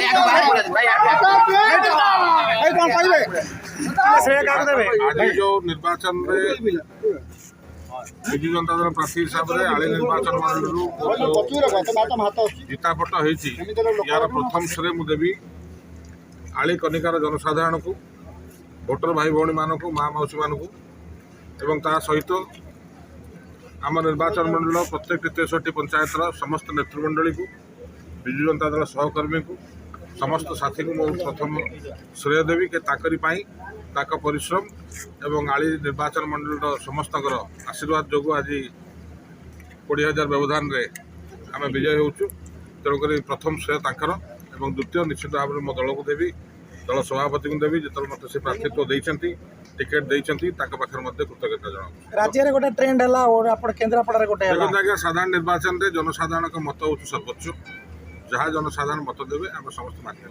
आज जो निर्वाचन विजु जनता दल प्रार्थी हिसाब से आली निर्वाचन मंडल जीतापट होती यार प्रथम श्रेय मुझे आली कनिकार जनसाधारण को भोटर भाई भौणी मानक माँ मौसी मानक एवं ता सहित आम निर्वाचन मंडल प्रत्येक 63 पंचायतर समस्त नेतृमंडली को विजु जनता दल सहकर्मी को समस्त साथी को मुझे प्रथम श्रेय देवी के ताकरी परिश्रम एवं आली निर्वाचन मंडल समस्त आशीर्वाद जो आज 20,000 व्यवधान आम विजय होचु तेणुक प्रथम श्रेय तांकर एवं द्वितीय निश्चित भाव में मो दल को देवी दल सभापति को देवी जो मत से प्रार्थित्व देती टिकेट देती कृतज्ञता जना राज्य में गोटे ट्रेंड है केन्द्रापड़ा गोटे साधारण निर्वाचन में जनसाधारण मत हूँ सर्वोच्च जहाँ जनसाधारण मत देवे आम समस्त मान्य